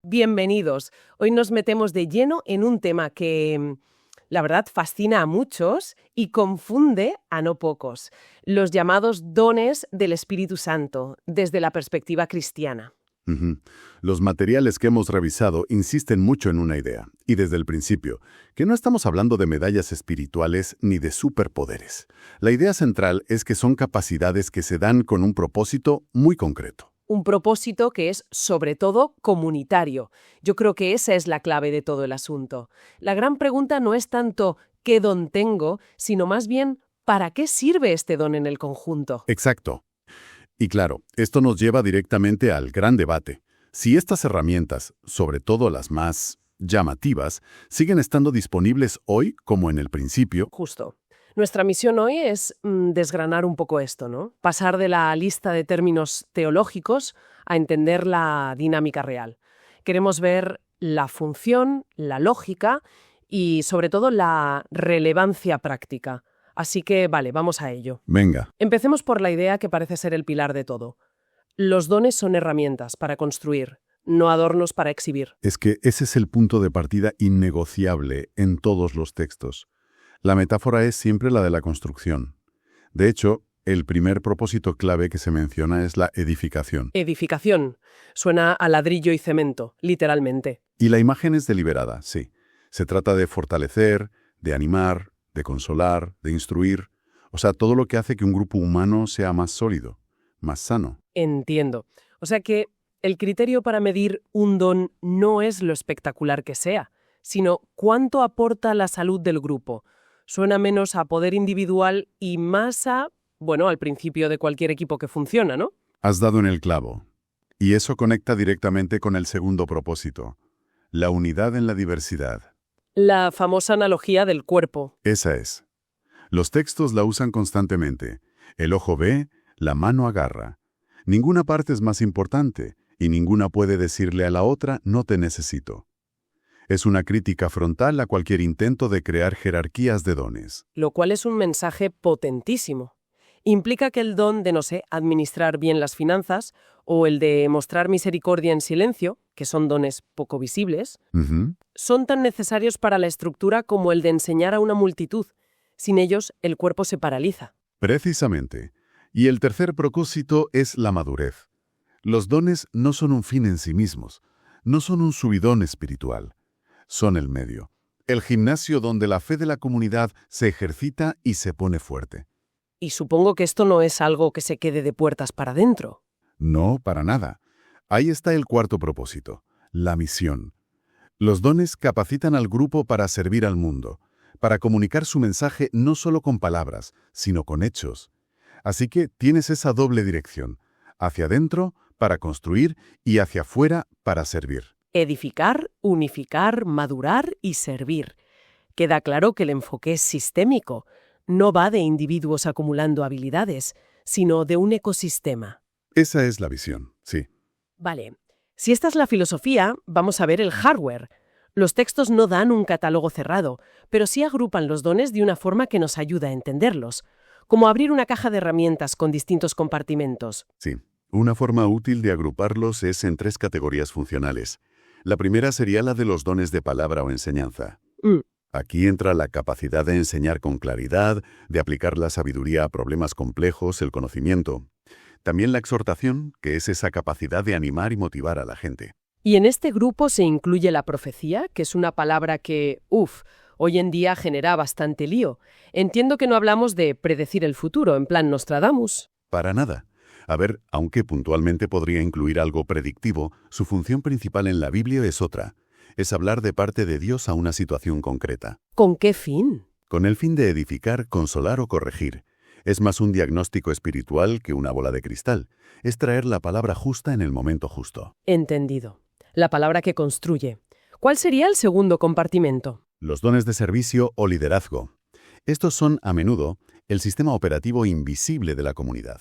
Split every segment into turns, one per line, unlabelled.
Bienvenidos. Hoy nos metemos de lleno en un tema que, la verdad, fascina a muchos y confunde a no pocos. Los llamados dones del Espíritu Santo, desde la perspectiva cristiana.
Ujú. Los materiales que hemos revisado insisten mucho en una idea, y desde el principio, que no estamos hablando de medallas espirituales ni de superpoderes. La idea central es que son capacidades que se dan con un propósito muy concreto.
Un propósito que es, sobre todo, comunitario. Yo creo que esa es la clave de todo el asunto. La gran pregunta no es tanto ¿qué don tengo?, sino más bien ¿para qué sirve este don en el conjunto?
Exacto. Y claro, esto nos lleva directamente al gran debate. Si estas herramientas, sobre todo las más llamativas, siguen estando disponibles hoy como en el principio.
Justo. Nuestra misión hoy es desgranar un poco esto, ¿no? Pasar de la lista de términos teológicos a entender la dinámica real. Queremos ver la función, la lógica y, sobre todo, la relevancia práctica. Así que, vale, vamos a ello.
Venga.
Empecemos por la idea que parece ser el pilar de todo. Los dones son herramientas para construir, no adornos para exhibir.
Es que ese es el punto de partida innegociable en todos los textos. La metáfora es siempre la de la construcción. De hecho, el primer propósito clave que se menciona es la edificación.
Edificación. Suena a ladrillo y cemento, literalmente.
Y la imagen es deliberada, sí. Se trata de fortalecer, de animar, de consolar, de instruir. O sea, todo lo que hace que un grupo humano sea más sólido, más sano.
Entiendo. O sea que el criterio para medir un don no es lo espectacular que sea, sino cuánto aporta a la salud del grupo. Suena menos a poder individual y más a, bueno, al principio de cualquier equipo que funciona, ¿no?
Has dado en el clavo. Y eso conecta directamente con el segundo propósito, la unidad en la diversidad.
La famosa analogía del cuerpo.
Esa es. Los textos la usan constantemente. El ojo ve, la mano agarra. Ninguna parte es más importante y ninguna puede decirle a la otra no te necesito. Es una crítica frontal a cualquier intento de crear jerarquías de dones.
Lo cual es un mensaje potentísimo. Implica que el don de, no sé, administrar bien las finanzas o el de mostrar misericordia en silencio, que son dones poco visibles, son tan necesarios para la estructura como el de enseñar a una multitud. Sin ellos, el cuerpo se paraliza.
Precisamente. Y el tercer propósito es la madurez. Los dones no son un fin en sí mismos, no son un subidón espiritual. Son el medio, el gimnasio donde la fe de la comunidad se ejercita y se pone fuerte.
Y supongo que esto no es algo que se quede de puertas para adentro.
No, para nada. Ahí está el cuarto propósito, la misión. Los dones capacitan al grupo para servir al mundo, para comunicar su mensaje no solo con palabras, sino con hechos. Así que tienes esa doble dirección, hacia adentro para construir y hacia afuera para servir.
Edificar, unificar, madurar y servir. Queda claro que el enfoque es sistémico. No va de individuos acumulando habilidades, sino de un ecosistema.
Esa es la visión, sí.
Vale. Si esta es la filosofía, vamos a ver el hardware. Los textos no dan un catálogo cerrado, pero sí agrupan los dones de una forma que nos ayuda a entenderlos, como abrir una caja de herramientas con distintos compartimentos.
Sí. Una forma útil de agruparlos es en 3 categorías funcionales. La primera sería la de los dones de palabra o enseñanza. Aquí entra la capacidad de enseñar con claridad, de aplicar la sabiduría a problemas complejos, el conocimiento. También la exhortación, que es esa capacidad de animar y motivar a la gente.
Y en este grupo se incluye la profecía, que es una palabra que, hoy en día genera bastante lío. Entiendo que no hablamos de predecir el futuro, en plan Nostradamus.
Para nada. A ver, aunque puntualmente podría incluir algo predictivo, su función principal en la Biblia es otra. Es hablar de parte de Dios a una situación concreta.
¿Con qué fin?
Con el fin de edificar, consolar o corregir. Es más un diagnóstico espiritual que una bola de cristal. Es traer la palabra justa en el momento justo.
Entendido. La palabra que construye. ¿Cuál sería el segundo compartimento?
Los dones de servicio o liderazgo. Estos son, a menudo, el sistema operativo invisible de la comunidad.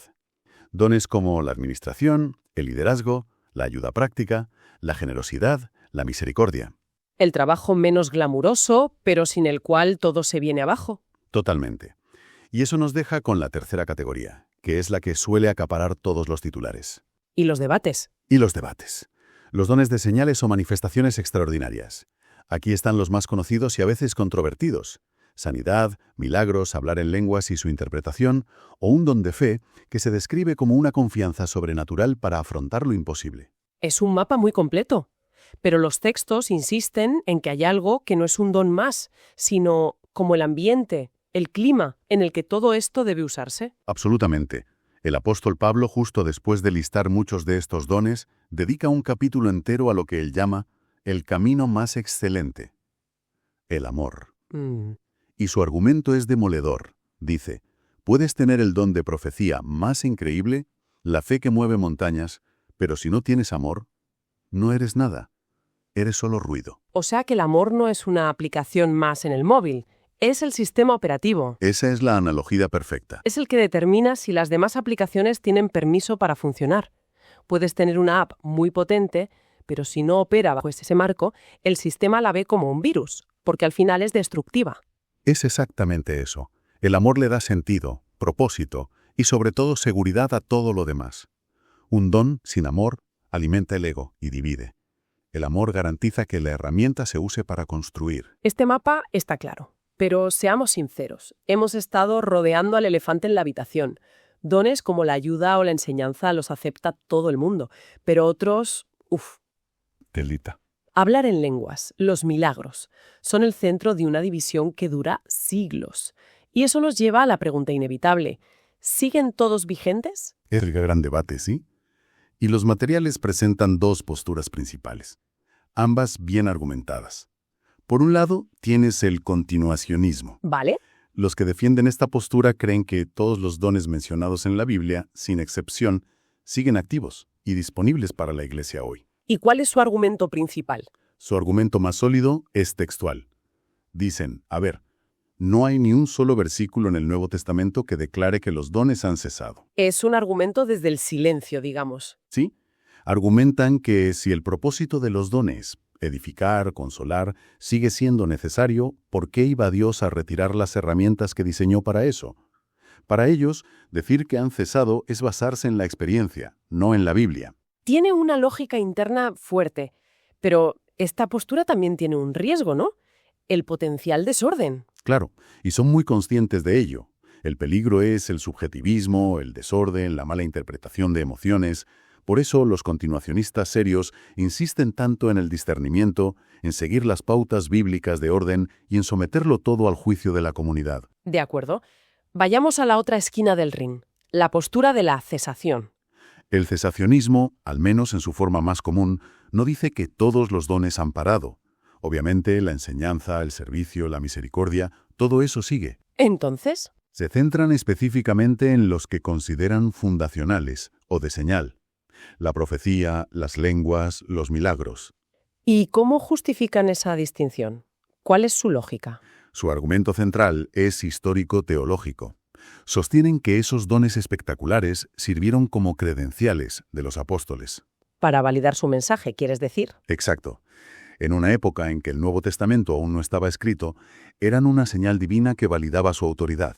Dones como la administración, el liderazgo, la ayuda práctica, la generosidad, la misericordia.
El trabajo menos glamuroso, pero sin el cual todo se viene abajo.
Totalmente. Y eso nos deja con la tercera categoría, que es la que suele acaparar todos los titulares.
¿Y los debates?
Y los debates. Los dones de señales o manifestaciones extraordinarias. Aquí están los más conocidos y a veces controvertidos. Sanidad, milagros, hablar en lenguas y su interpretación, o un don de fe que se describe como una confianza sobrenatural para afrontar lo imposible.
Es un mapa muy completo. Pero los textos insisten en que hay algo que no es un don más, sino como el ambiente, el clima en el que todo esto debe usarse.
Absolutamente. El apóstol Pablo, justo después de listar muchos de estos dones, dedica un capítulo entero a lo que él llama el camino más excelente, el amor. Y su argumento es demoledor. Dice, puedes tener el don de profecía más increíble, la fe que mueve montañas, pero si no tienes amor, no eres nada. Eres solo ruido.
O sea que el amor no es una aplicación más en el móvil, es el sistema operativo.
Esa es la analogía perfecta.
Es el que determina si las demás aplicaciones tienen permiso para funcionar. Puedes tener una app muy potente, pero si no opera bajo ese marco, el sistema la ve como un virus, porque al final es destructiva.
Es exactamente eso. El amor le da sentido, propósito y sobre todo seguridad a todo lo demás. Un don sin amor alimenta el ego y divide. El amor garantiza que la herramienta se use para construir.
Este mapa está claro, pero seamos sinceros. Hemos estado rodeando al elefante en la habitación. Dones como la ayuda o la enseñanza los acepta todo el mundo, pero otros,
Telita.
Hablar en lenguas, los milagros, son el centro de una división que dura siglos. Y eso nos lleva a la pregunta inevitable. ¿Siguen todos vigentes?
Es el gran debate, ¿sí? Y los materiales presentan dos posturas principales, ambas bien argumentadas. Por un lado, tienes el continuacionismo.
¿Vale?
Los que defienden esta postura creen que todos los dones mencionados en la Biblia, sin excepción, siguen activos y disponibles para la Iglesia hoy.
¿Y cuál es su argumento principal?
Su argumento más sólido es textual. Dicen, no hay ni un solo versículo en el Nuevo Testamento que declare que los dones han cesado.
Es un argumento desde el silencio, digamos.
¿Sí? Argumentan que si el propósito de los dones, edificar, consolar, sigue siendo necesario, ¿por qué iba Dios a retirar las herramientas que diseñó para eso? Para ellos, decir que han cesado es basarse en la experiencia, no en la Biblia.
Tiene una lógica interna fuerte, pero esta postura también tiene un riesgo, ¿no? El potencial desorden.
Claro, y son muy conscientes de ello. El peligro es el subjetivismo, el desorden, la mala interpretación de emociones. Por eso los continuacionistas serios insisten tanto en el discernimiento, en seguir las pautas bíblicas de orden y en someterlo todo al juicio de la comunidad.
De acuerdo. Vayamos a la otra esquina del ring, la postura de la cesación.
El cesacionismo, al menos en su forma más común, no dice que todos los dones han parado. Obviamente, la enseñanza, el servicio, la misericordia, todo eso sigue.
Entonces,
Se centran específicamente en los que consideran fundacionales o de señal. La profecía, las lenguas, los milagros.
¿y cómo justifican esa distinción? ¿Cuál es su lógica?
Su argumento central es histórico-teológico. Sostienen que esos dones espectaculares sirvieron como credenciales de los apóstoles.
Para validar su mensaje, ¿quieres decir?
Exacto. En una época en que el Nuevo Testamento aún no estaba escrito, eran una señal divina que validaba su autoridad.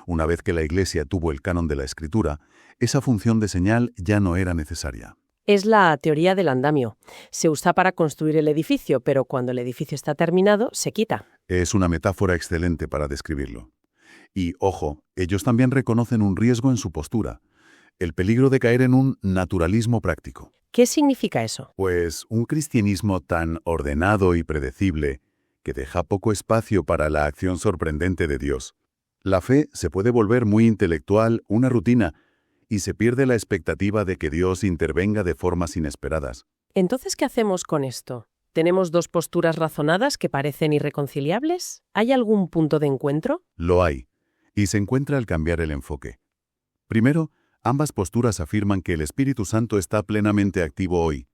Una vez que la Iglesia tuvo el canon de la Escritura, esa función de señal ya no era necesaria.
Es la teoría del andamio. Se usa para construir el edificio, pero cuando el edificio está terminado, se quita.
Es una metáfora excelente para describirlo. Y, ojo, ellos también reconocen un riesgo en su postura, el peligro de caer en un naturalismo práctico.
¿Qué significa eso?
Pues un cristianismo tan ordenado y predecible que deja poco espacio para la acción sorprendente de Dios. La fe se puede volver muy intelectual, una rutina, y se pierde la expectativa de que Dios intervenga de formas inesperadas.
Entonces, ¿qué hacemos con esto? ¿Tenemos dos posturas razonadas que parecen irreconciliables? ¿Hay algún punto de encuentro?
Lo hay, y se encuentra al cambiar el enfoque. Primero, ambas posturas afirman que el Espíritu Santo está plenamente activo hoy.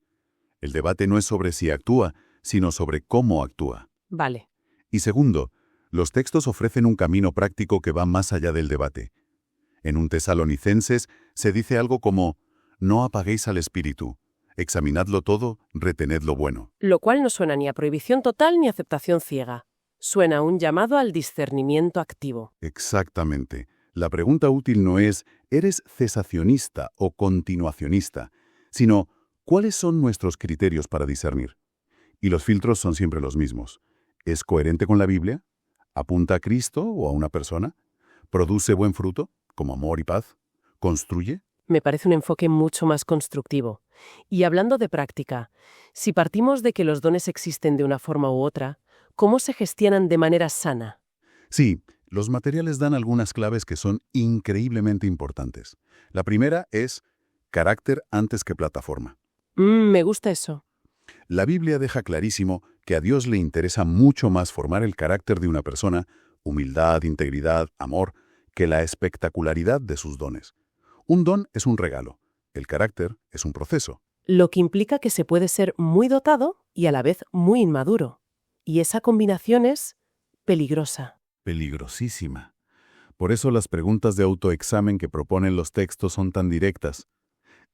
El debate no es sobre si actúa, sino sobre cómo actúa.
Vale.
Y segundo, los textos ofrecen un camino práctico que va más allá del debate. En un Tesalonicenses se dice algo como, no apaguéis al Espíritu, examinadlo todo, retened lo bueno.
Lo cual no suena ni a prohibición total ni a aceptación ciega. Suena a un llamado al discernimiento activo.
Exactamente. La pregunta útil no es, ¿eres cesacionista o continuacionista?, sino, ¿Cuáles son nuestros criterios para discernir? Y los filtros son siempre los mismos. ¿Es coherente con la Biblia? ¿Apunta a Cristo o a una persona? ¿Produce buen fruto, como amor y paz? ¿Construye?
Me parece un enfoque mucho más constructivo. Y hablando de práctica, si partimos de que los dones existen de una forma u otra, ¿cómo se gestionan de manera sana?
Sí, los materiales dan algunas claves que son increíblemente importantes. La primera es carácter antes que plataforma.
Me gusta eso.
La Biblia deja clarísimo que a Dios le interesa mucho más formar el carácter de una persona, humildad, integridad, amor, que la espectacularidad de sus dones. Un don es un regalo, el carácter es un proceso.
Lo que implica que se puede ser muy dotado y a la vez muy inmaduro. Y esa combinación es peligrosa.
Peligrosísima. Por eso las preguntas de autoexamen que proponen los textos son tan directas.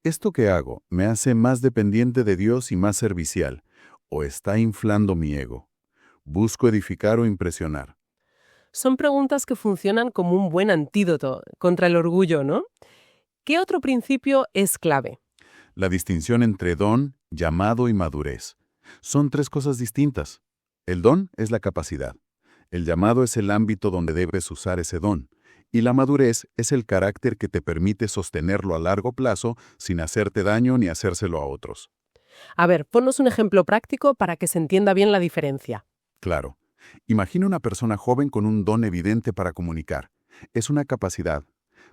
¿Esto que hago me hace más dependiente de Dios y más servicial? ¿O está inflando mi ego? ¿Busco edificar o impresionar?
Son preguntas que funcionan como un buen antídoto contra el orgullo, ¿no? ¿Qué otro principio es clave?
La distinción entre don, llamado y madurez. Son tres cosas distintas. El don es la capacidad. El llamado es el ámbito donde debes usar ese don. Y la madurez es el carácter que te permite sostenerlo a largo plazo sin hacerte daño ni hacérselo a otros.
A ver, ponnos un ejemplo práctico para que se entienda bien la diferencia.
Claro. Imagina una persona joven con un don evidente para comunicar. Es una capacidad.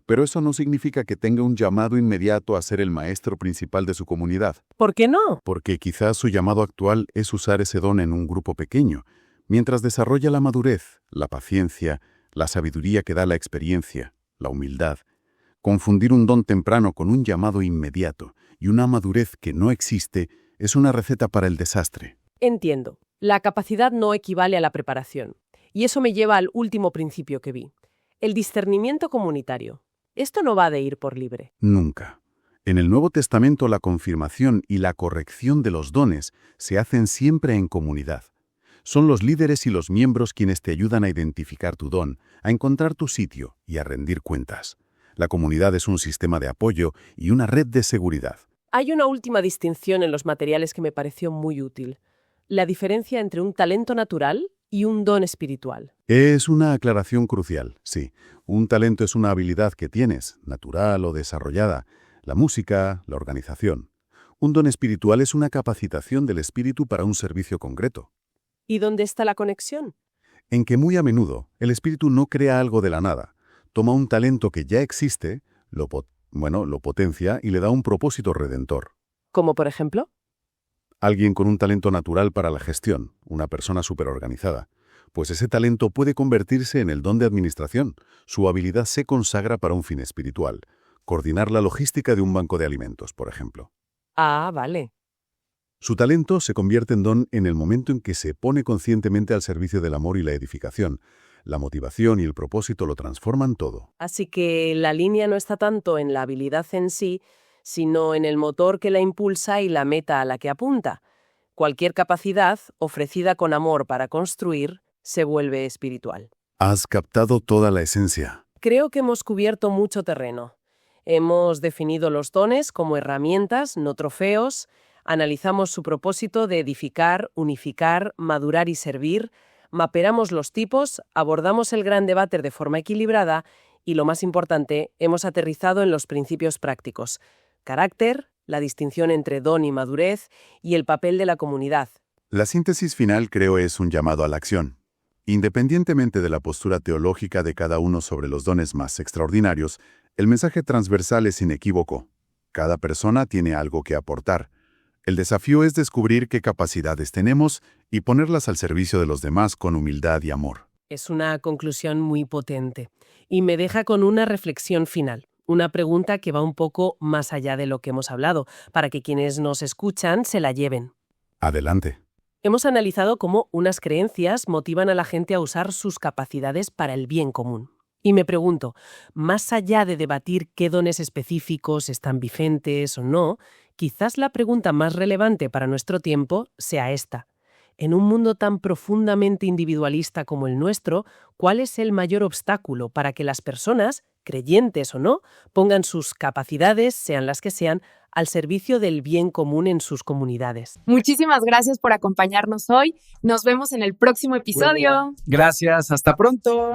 Pero eso no significa que tenga un llamado inmediato a ser el maestro principal de su comunidad.
¿Por qué no?
Porque quizás su llamado actual es usar ese don en un grupo pequeño, mientras desarrolla la madurez, la paciencia, la sabiduría que da la experiencia, la humildad. Confundir un don temprano con un llamado inmediato y una madurez que no existe es una receta para el desastre.
Entiendo. La capacidad no equivale a la preparación. Y eso me lleva al último principio que vi. El discernimiento comunitario. Esto no va de ir por libre.
Nunca. En el Nuevo Testamento la confirmación y la corrección de los dones se hacen siempre en comunidad. Son los líderes y los miembros quienes te ayudan a identificar tu don, a encontrar tu sitio y a rendir cuentas. La comunidad es un sistema de apoyo y una red de seguridad.
Hay una última distinción en los materiales que me pareció muy útil. La diferencia entre un talento natural y un don espiritual.
Es una aclaración crucial, sí. Un talento es una habilidad que tienes, natural o desarrollada. La música, la organización. Un don espiritual es una capacitación del espíritu para un servicio concreto.
¿Y dónde está la conexión?
En que muy a menudo el espíritu no crea algo de la nada. Toma un talento que ya existe, lo potencia y le da un propósito redentor.
¿Como por ejemplo?
Alguien con un talento natural para la gestión, una persona superorganizada. Pues ese talento puede convertirse en el don de administración. Su habilidad se consagra para un fin espiritual. Coordinar la logística de un banco de alimentos, por ejemplo.
Ah, vale.
Su talento se convierte en don en el momento en que se pone conscientemente al servicio del amor y la edificación. La motivación y el propósito lo transforman todo.
Así que la línea no está tanto en la habilidad en sí, sino en el motor que la impulsa y la meta a la que apunta. Cualquier capacidad, ofrecida con amor para construir, se vuelve espiritual.
Has captado toda la esencia.
Creo que hemos cubierto mucho terreno. Hemos definido los dones como herramientas, no trofeos. Analizamos su propósito de edificar, unificar, madurar y servir. Mapeamos los tipos, abordamos el gran debate de forma equilibrada y, lo más importante, hemos aterrizado en los principios prácticos. Carácter, la distinción entre don y madurez y el papel de la comunidad.
La síntesis final creo es un llamado a la acción. Independientemente de la postura teológica de cada uno sobre los dones más extraordinarios, el mensaje transversal es inequívoco. Cada persona tiene algo que aportar. El desafío es descubrir qué capacidades tenemos y ponerlas al servicio de los demás con humildad y amor.
Es una conclusión muy potente y me deja con una reflexión final. Una pregunta que va un poco más allá de lo que hemos hablado, para que quienes nos escuchan se la lleven.
Adelante.
Hemos analizado cómo unas creencias motivan a la gente a usar sus capacidades para el bien común. Y me pregunto, más allá de debatir qué dones específicos están vigentes o no, quizás la pregunta más relevante para nuestro tiempo sea esta. En un mundo tan profundamente individualista como el nuestro, ¿cuál es el mayor obstáculo para que las personas, creyentes o no, pongan sus capacidades, sean las que sean, al servicio del bien común en sus comunidades.
Muchísimas gracias por acompañarnos hoy. Nos vemos en el próximo episodio.
Gracias, hasta pronto.